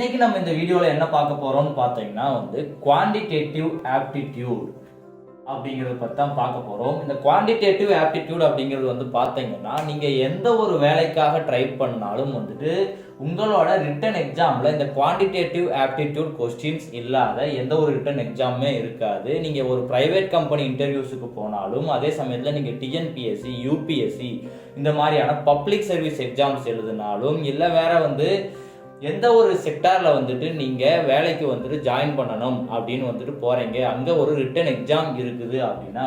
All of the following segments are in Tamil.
இன்னைக்கு நம்ம இந்த வீடியோவில் என்ன பார்க்க போறோம்னு பார்த்தீங்கன்னா குவான்டிடேட்டிவ் ஆப்டிடியூட் அப்படிங்கிறத பற்றி தான் பார்க்க போகிறோம். இந்த குவான்டிடேட்டிவ் ஆப்டிடியூட் அப்படிங்கிறது பார்த்தீங்கன்னா நீங்கள் எந்த ஒரு வேலைக்காக ட்ரை பண்ணாலும் உங்களோட ரிட்டன் எக்ஸாமில் இந்த குவான்டிடேட்டிவ் ஆப்டிடியூட் கொஸ்டின்ஸ் இல்லாத எந்த ஒரு ரிட்டன் எக்ஸாமுமே இருக்காது. நீங்கள் ஒரு ப்ரைவேட் கம்பெனி இன்டர்வியூஸுக்கு போனாலும், அதே சமயத்தில் நீங்கள் டிஎன்பிஎஸ்சி, யூபிஎஸ்சி இந்த மாதிரியான பப்ளிக் சர்வீஸ் எக்ஸாம்ஸ் எழுதினாலும், இல்லை வேற எந்த ஒரு செக்டாரில் நீங்கள் வேலைக்கு ஜாயின் பண்ணணும் அப்படின்னு போகிறீங்க, அங்கே ஒரு ரிட்டன் எக்ஸாம் இருக்குது அப்படின்னா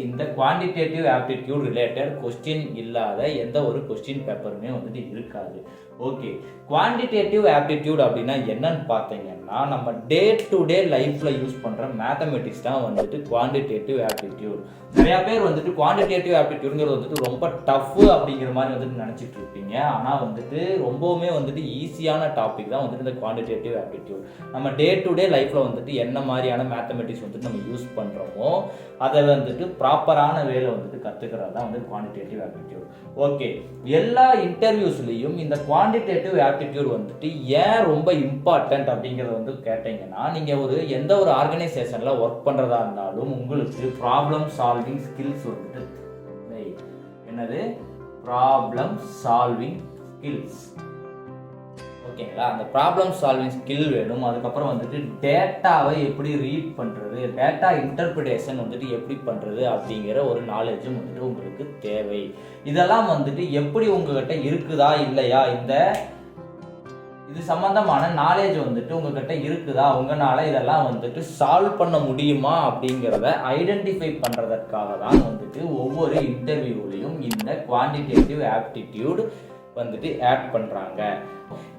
இந்த குவான்டிடேட்டிவ் ஆப்டிடியூட் ரிலேட்டட் கொஸ்டின் இல்லாத எந்த ஒரு கொஸ்டின் பேப்பருமே இருக்காது. ஓகே, குவான்டிடேட்டிவ் ஆப்டிடியூட் அப்படின்னா என்னன்னு பார்த்தீங்கன்னா நம்ம டே டு டே லைஃப்பில் யூஸ் பண்ணுற மேத்தமெட்டிக்ஸ் தான் குவான்டிடேட்டிவ் ஆப்டிடியூட். நிறையா பேர் குவான்டிடேட்டிவ் ஆப்டிடியூடுங்கிறது ரொம்ப டஃப் அப்படிங்கிற மாதிரி நினச்சிட்டு இருப்பீங்க. ஆனால் ரொம்பவுமே ஈஸியான டாபிக் தான் இந்த குவான்டிடேட்டிவ் ஆப்டிடியூட். நம்ம டே டு டே லைஃப்பில் என்ன மாதிரியான மேத்தமெட்டிக்ஸ் நம்ம யூஸ் பண்ணுறோமோ அதை ப்ராப்பரான வேலை கற்றுக்கிறது தான் குவான்டிடேட்டிவ் ஆப்டிடியூட். ஓகே, எல்லா இன்டர்வியூஸ்லையும் இந்த குவான்டிடேட்டிவ் ஆப்டிடியூட் ஏன் ரொம்ப இம்பார்ட்டன்ட் அப்படிங்கிறத கேட்டீங்கன்னா, நீங்கள் எந்த ஒரு ஆர்கனைசேஷனில் ஒர்க் பண்ணுறதா இருந்தாலும் உங்களுக்கு ப்ராப்ளம் சால்விங் ஸ்கில்ஸ் என்னது ப்ராப்ளம் சால்விங் ஸ்கில்ஸ். ஓகேங்களா, அந்த ப்ராப்ளம் சால்விங் ஸ்கில் வேணும். அதுக்கப்புறம் டேட்டாவை எப்படி ரீட் பண்ணுறது, டேட்டா இன்டர்பிரிட்டேஷன் எப்படி பண்ணுறது அப்படிங்கிற ஒரு நாலேஜும் உங்களுக்கு தேவை. இதெல்லாம் எப்படி உங்ககிட்ட இருக்குதா இல்லையா, இது சம்பந்தமான நாலேஜ் உங்ககிட்ட இருக்குதா, உங்களால் இதெல்லாம் சால்வ் பண்ண முடியுமா அப்படிங்கிறத ஐடென்டிஃபை பண்ணுறதற்காக தான் ஒவ்வொரு இன்டர்வியூலையும் இந்த குவான்டிடேட்டிவ் ஆப்டிடியூட் ஆட் பண்ணுறாங்க.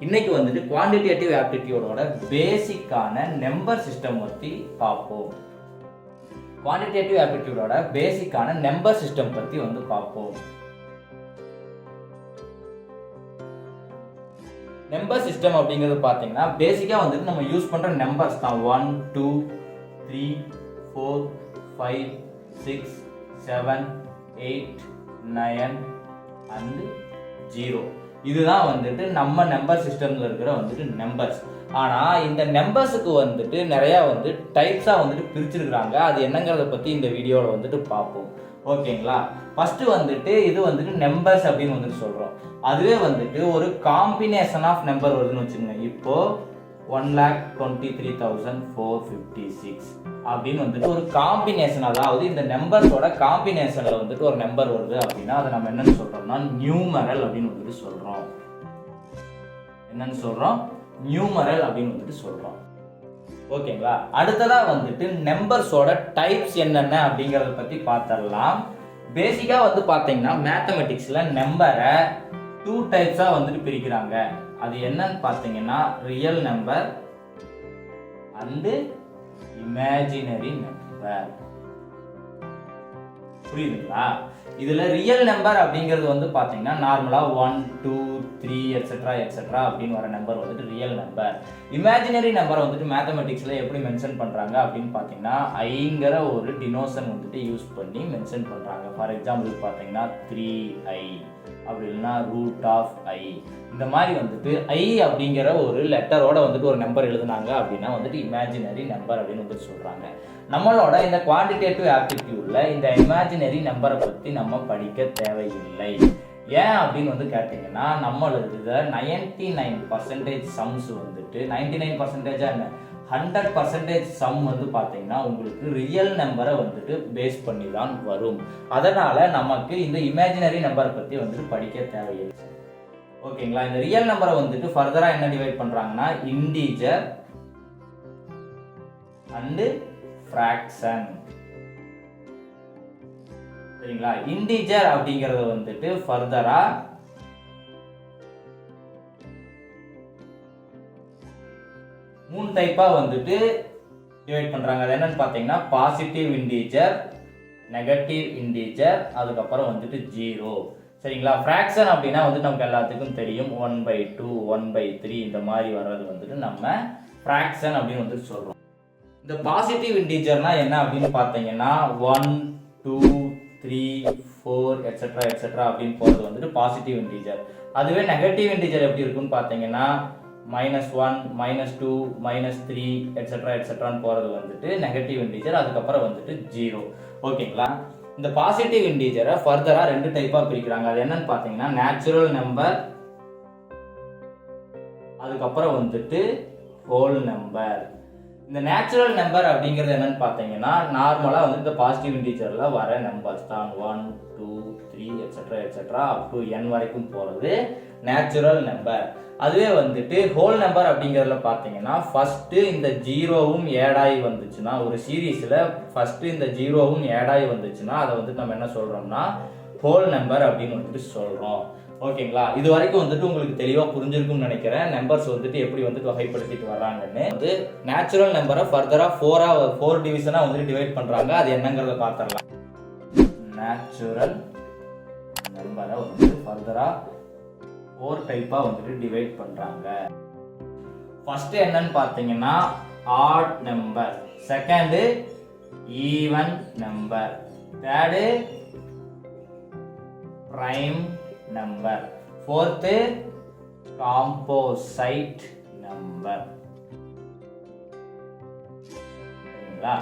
இன்னைக்கு குவான்டிடேட்டிவ் ஆப்டிடியூடோட பேசிக்கான நம்பர் சிஸ்டம் பற்றி பார்ப்போம். குவான்டிடேட்டிவ் ஆப்டிடியூடோட பேசிக்கான நம்பர் சிஸ்டம் பற்றி பார்ப்போம். நம்பர் சிஸ்டம் அப்படிங்கிறது பார்த்தீங்கன்னா பேசிக்காக நம்ம யூஸ் பண்ணுற நம்பர்ஸ் தான் 1 2 3 4 5 6 7 8 9 and 0. இதுதான் நம்ம நம்பர் சிஸ்டம்ல இருக்கிற நம்பர்ஸ். ஆனால் இந்த நம்பர்ஸுக்கு நிறையா டைப்ஸா பிரிச்சிருக்கிறாங்க. அது என்னங்கிறத பற்றி இந்த வீடியோவில் பார்ப்போம். ஓகேங்களா, ஃபர்ஸ்ட் இது நம்பர்ஸ் அப்படின்னு சொல்றோம். அதுவே ஒரு காம்பினேஷன் ஆஃப் நம்பர் வருதுன்னு வச்சுக்கோங்க. இப்போ 1,23,456 அப்படின்னு ஒரு காம்பினேஷன், அதாவது இந்த நம்பர்ஸோட காம்பினேஷன்ல ஒரு நம்பர் வருது அப்படின்னா அதை நம்ம என்னன்னு சொல்றோம்னா நியூமரல் அப்படின்னு சொல்றோம். என்னன்னு சொல்றோம்? நியூமரல் அப்படின்னு சொல்றோம். ஓகேங்களா, அடுத்ததா நம்பர்ஸோட டைப்ஸ் என்னென்ன அப்படிங்கறத பத்தி பார்த்தரலாம். பேசிக்கா பாத்தீங்கன்னா மேத்தமெட்டிக்ஸ்ல நம்பரை 2 டைப்ஸா பிரிக்கிறாங்க. அது என்னன்னு பார்த்தீங்கன்னா real number and imaginary number. புரியுதுங்களா? இதுல ரியல் நம்பர் அப்படிங்கிறது பார்த்தீங்கன்னா நார்மலா 1 2 3 எக்ஸெட்ரா எக்ஸெட்ரா அப்படின்னு வர நம்பர் ரியல் நம்பர். இமேஜினரி நம்பரை மேத்தமெட்டிக்ஸ்ல எப்படி மென்ஷன் பண்றாங்க அப்படின்னு பார்த்தீங்கன்னா ஐங்கிற ஒரு டினோஷன் யூஸ் பண்ணி மென்ஷன் பண்றாங்க. ஃபார் எக்ஸாம்பிள் பார்த்தீங்கன்னா 3i அப்படி இல்லைன்னா √i. இந்த மாதிரி ஐ அப்படிங்கிற ஒரு லெட்டரோட ஒரு நம்பர் எழுதுனாங்க அப்படின்னா இமேஜினரி நம்பர் அப்படின்னு சொல்றாங்க. நம்மளோட இந்த குவான்டிடேட்டிவ் ஆப்டிடியூட்ல இந்த இமேஜினரி நம்பரை பத்தி நம்ம படிக்க தேவையில்லை. ஏன் அப்படின்னு கேட்டீங்கன்னா நம்மளுக்கு 99% சம்ஸ் 99% என்ன 100% சம் பார்த்தீங்கன்னா உங்களுக்கு ரியல் நம்பரை பேஸ் பண்ணி தான் வரும். அதனால நமக்கு இந்த இமேஜினரி நம்பரை பத்தி படிக்க தேவையில்லை. ஓகேங்களா, இந்த ரியல் நம்பரை ஃபர்தரா என்ன டிவைட் பண்றாங்கன்னா இன்டிஜர் அண்ட் ஃபிராக்ஷன். சரிங்களா, இன்டிஜர் அப்படிங்கறது ஃபர்தரா மூணு டைப்பா டிவைட் பண்றாங்க. அது என்னன்னு பாத்தீங்கன்னா பாசிட்டிவ் இன்டிஜர், நெகட்டிவ் இன்டிஜர், அதுக்கப்புறம் 0. சரிங்களா, ஃபிராக்ஷன் அப்படின்னா நமக்கு எல்லாத்துக்கும் தெரியும் 1/2 1/3 இந்த மாதிரி வர்றது நம்ம ஃபிராக்ஷன் அப்படின்னு சொல்றோம். இந்த பாசிட்டிவ் இன்டிஜர்னா என்ன அப்படின்னு பார்த்தீங்கன்னா 1 2 3 4 எக்ஸெட்ரா எக்ஸெட்ரா அப்படின்னு போகிறது பாசிட்டிவ் இன்டிஜர். அதுவே நெகட்டிவ் இன்டிஜர் எப்படி இருக்குன்னு பார்த்தீங்கன்னா -1 -2 -3 எட்ஸெட்ரா எட்ஸெட்ரான்னு போகிறது வந்துட்டு நெகட்டிவ் இன்டீஜர், அதுக்கப்புறம் வந்துட்டு 0. ஓகேங்களா? இந்த பாசிட்டிவ் இன்டீஜரை ஃபர்தராக 2 டைப்பாக பிரிக்கிறாங்க. அது என்னன்னு பார்த்தீங்கன்னா நேச்சுரல் நம்பர், அதுக்கப்புறம் வந்துட்டு ஹோல் நம்பர். இந்த நேச்சுரல் நம்பர் அப்படிங்கிறது என்னன்னு பார்த்தீங்கன்னா நார்மலாக வந்து இந்த பாசிட்டிவ் இன்டீஜரில் வர நம்பர்ஸ் தான். 1 2 3 etcetera etcetera up to n வரைக்கும் போகிறது நேச்சுரல் நம்பர். அதுவே வந்துட்டு ஹோல் நம்பர் அப்படிங்கிறதுல பார்த்தீங்கன்னா ஃபர்ஸ்ட் இந்த ஜீரோவும் ஏடாகி வந்துச்சுன்னா, ஒரு சீரீஸில் ஃபர்ஸ்ட் இந்த ஜீரோவும் ஏடாகி வந்துச்சுன்னா அதை வந்து நம்ம என்ன சொல்கிறோம்னா ஹோல் நம்பர் அப்படின்னு வந்துட்டு சொல்கிறோம். ஓகேங்களா? இது வரைக்கும் வந்துட்டு உங்களுக்கு தெளிவாக புரிஞ்சிருக்கும்னு நினைக்கிறேன். நம்பர்ஸ் வந்துட்டு எப்படி வந்துட்டு வகைப்படுத்திட்டு வர்றாங்கன்னு. வந்து நேச்சுரல் நம்பரை ஃபர்தராக 4 டிவிஷனாக வந்துட்டு டிவைட் பண்ணுறாங்க. அது என்னங்கிறத பார்த்துடலாம். நேச்சுரல் நம்பரை வந்து ஃபர்தராக 4 டைப்பாக வந்துட்டு டிவைட் பண்ணுறாங்க. ஃபர்ஸ்ட் என்னன்னு பார்த்தீங்கன்னா add number, second even number, third prime number, fourth composite number. சரிங்களா?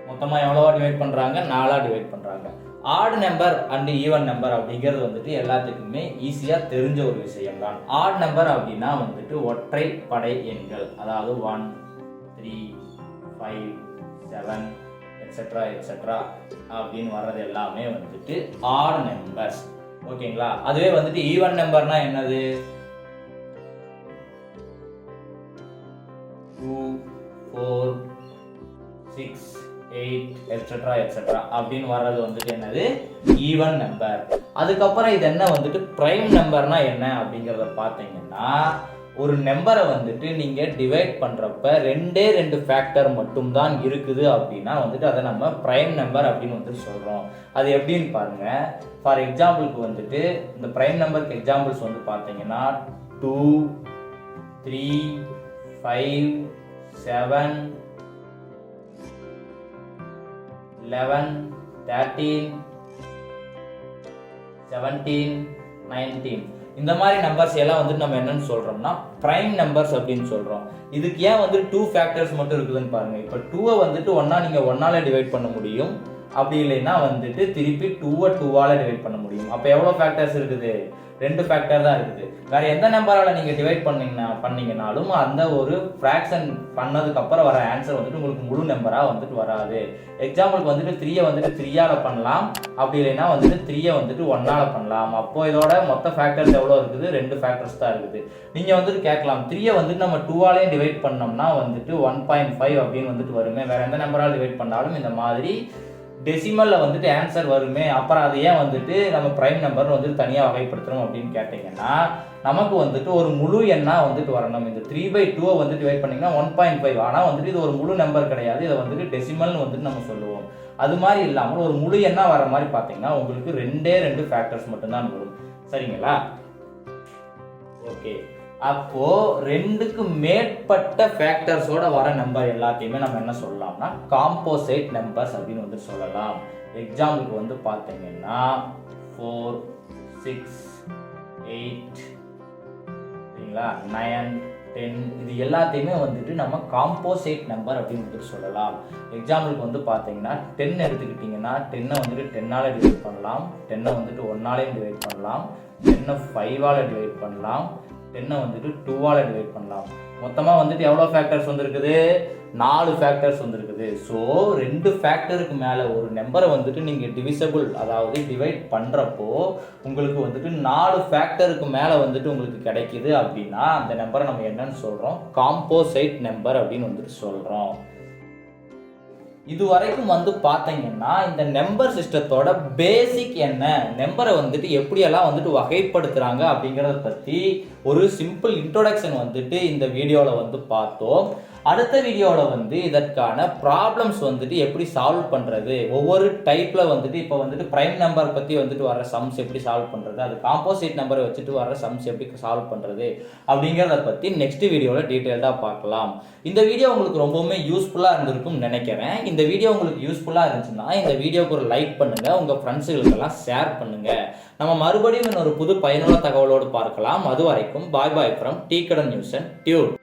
மொத்தமாக எவ்வளவா டிவைட் பண்ணுறாங்க? 4ஆ டிவைட் பண்ணுறாங்க. Add number and even number அப்படிங்கிறது வந்துட்டு எல்லாத்துக்குமே ஈஸியாக தெரிஞ்ச ஒரு விஷயம் தான். ஆட் நம்பர் அப்படின்னா வந்துட்டு ஒற்றை படை எண்கள், அதாவது 1 3 5 7 எட்ஸெட்ரா எட்ஸெட்ரா அப்படின்னு வர்றது எல்லாமே வந்துட்டு ஆட் நம்பர்ஸ். ஓகேங்களா? அதுவே வந்துட்டு ஈவன் நம்பர்னா என்னது? 2 4 6 8 எட்ஸெட்ரா எட்ஸெட்ரா அப்படின்னு வர்றது வந்துட்டு என்னது? Even number. அதுக்கப்புறம் இது என்ன வந்துட்டு பிரைம் நம்பர்னா என்ன அப்படிங்கிறத பார்த்தீங்கன்னா, ஒரு நம்பரை வந்துட்டு நீங்க டிவைட் பண்றப்ப 2 ஃபேக்டர் மட்டும் தான் இருக்குது அப்படின்னா வந்துட்டு அதை நம்ம பிரைம் நம்பர் அப்படின்னு வந்துட்டு சொல்றோம். அது எப்படின்னு பாருங்க. ஃபார் எக்ஸாம்பிளுக்கு வந்துட்டு இந்த பிரைம் நம்பருக்கு எக்ஸாம்பிள்ஸ் வந்து பார்த்தீங்கன்னா 2 3 5 7 11 13 17 19 இந்த மாதிரி நம்பர்ஸ் எல்லாம் வந்து நம்ம என்னன்னு சொல்றோம்னா பிரைம் நம்பர்ஸ் அப்படின்னு சொல்றோம். இதுக்கு ஏன் வந்து 2 ஃபேக்டர்ஸ் மட்டும் இருக்குதுன்னு பாருங்க. இப்போ 2 வந்துட்டு நீங்க 1ஆல டிவைட் பண்ண முடியும், அப்படி இல்லைன்னா வந்துட்டு திருப்பி 2 2ஆல டிவைட் பண்ண முடியும். அப்போ எவ்வளோ ஃபேக்டர்ஸ் இருக்குது? 2 ஃபேக்டர் தான் இருக்குது. வேற எந்த நம்பரால நீங்க டிவைட் பண்ணீங்கனாலும் அந்த ஒரு ஃபிராக்ஷன் பண்ணதுக்கு அப்புறம் வர ஆன்சர் வந்துட்டு உங்களுக்கு முழு நம்பரா வந்துட்டு வராது. எக்ஸாம்பிளுக்கு வந்துட்டு 3 வந்துட்டு 3ஆல பண்ணலாம், அப்படி இல்லைன்னா வந்துட்டு 3 வந்துட்டு 1ஆல பண்ணலாம். அப்போ இதோட மொத்த ஃபேக்டர்ஸ் எவ்வளோ இருக்குது? 2 ஃபேக்டர்ஸ் தான் இருக்குது. நீங்க வந்துட்டு கேட்கலாம், 3 வந்துட்டு நம்ம 2ஆலே டிவைட் பண்ணோம்னா வந்துட்டு 1.5 அப்படின்னு வந்துட்டு வருமே, வேற எந்த நம்பரால் டிவைட் பண்ணாலும் இந்த மாதிரி டெசிமல்ல வந்துட்டு ஆன்சர் வருமே, அப்புறம் அது ஏன் வந்துட்டு நம்ம பிரைம் நம்பர் வந்துட்டு தனியாக வகைப்படுத்துறோம் அப்படின்னு கேட்டீங்கன்னா, நமக்கு வந்துட்டு ஒரு முழு எண்ணா வந்துட்டு வரணும். இந்த 3/2 வந்துட்டு டிவைட் பண்ணீங்கன்னா 1.5, ஆனால் வந்துட்டு இது ஒரு முழு நம்பர் கிடையாது, இதை வந்துட்டு டெசிமல்னு வந்துட்டு நம்ம சொல்லுவோம். அது மாதிரி இல்லாமல் ஒரு முழு எண்ணா வர மாதிரி பார்த்தீங்கன்னா உங்களுக்கு 2 ஃபேக்டர்ஸ் மட்டும்தான் வரும். சரிங்களா? ஓகே. அப்போ 2க்கு மேற்பட்ட ஃபேக்டர்ஸோட வர நம்பர் எல்லாத்தையுமே நம்ம என்ன சொல்லலாம்னா காம்போசைட் நம்பர்ஸ் அப்படின்னு வந்து சொல்லலாம். எக்ஸாம்பிளுக்கு வந்து பார்த்தீங்கன்னா 4 6 8 சரிங்களா 9 10 இது எல்லாத்தையுமே வந்துட்டு நம்ம காம்போசைட் நம்பர் அப்படின்னு வந்துட்டு சொல்லலாம். எக்ஸாம்பிளுக்கு வந்து பார்த்தீங்கன்னா 10 எடுத்துக்கிட்டிங்கன்னா 10 வந்துட்டு 10ஆல டிவைட் பண்ணலாம், 10 வந்துட்டு 1ஆலையும் டிவைட் பண்ணலாம், 10 5ஆல டிவைட் பண்ணலாம், 10 வந்துட்டு 2ஆல டிவைட் பண்ணலாம். மொத்தமாக வந்துட்டு எவ்வளோ ஃபேக்டர்ஸ் வந்துருக்குது? 4 ஃபேக்டர்ஸ் வந்துருக்குது. ஸோ 2 ஃபேக்டருக்கு மேலே ஒரு நம்பரை வந்துட்டு நீங்கள் டிவிசபிள் அதாவது டிவைட் பண்ணுறப்போ உங்களுக்கு வந்துட்டு 4 ஃபேக்டருக்கு மேலே வந்துட்டு உங்களுக்கு கிடைக்குது அப்படின்னா அந்த நம்பரை நம்ம என்னன்னு சொல்கிறோம்? காம்போசைட் நம்பர் அப்படின்னு வந்துட்டு சொல்கிறோம். இது வரைக்கும் வந்து பார்த்தீங்கன்னா இந்த நம்பர் சிஸ்டத்தோட பேசிக் என்ன, நம்பரை வந்துட்டு எப்படியெல்லாம் வந்துட்டு வகைப்படுத்துகிறாங்க அப்படிங்கிறத பற்றி ஒரு சிம்பிள் இன்ட்ரோடக்ஷன் வந்துட்டு இந்த வீடியோவில் வந்து பார்த்தோம். அடுத்த வீடியோவில் வந்து இதற்கான ப்ராப்ளம்ஸ் வந்துட்டு எப்படி சால்வ் பண்ணுறது, ஒவ்வொரு டைப்பில் வந்துட்டு இப்போ வந்துட்டு ப்ரைம் நம்பர் பற்றி வந்துட்டு வர சம்ஸ் எப்படி சால்வ் பண்ணுறது, அது காம்போசிட் நம்பரை வச்சுட்டு வர சம்ஸ் எப்படி சால்வ் பண்ணுறது அப்படிங்கிறத பற்றி நெக்ஸ்ட் வீடியோவில் டீட்டெயில்டாக பார்க்கலாம். இந்த வீடியோ உங்களுக்கு ரொம்பவுமே யூஸ்ஃபுல்லாக இருந்திருக்கும்னு நினைக்கிறேன். இந்த வீடியோ உங்களுக்கு யூஸ்ஃபுல்லாக இருந்துச்சுன்னா இந்த வீடியோக்கு ஒரு லைக் பண்ணுங்கள், உங்கள் ஃப்ரெண்ட்ஸுகளுக்கெல்லாம் ஷேர் பண்ணுங்கள். நம்ம மறுபடியும் இன்னொரு புது பயனுள்ள தகவலோடு பார்க்கலாம். அது வரைக்கும் பாய் பாய் ஃப்ரம் டீ கடை நியூஸ் அண்ட் டியூட்.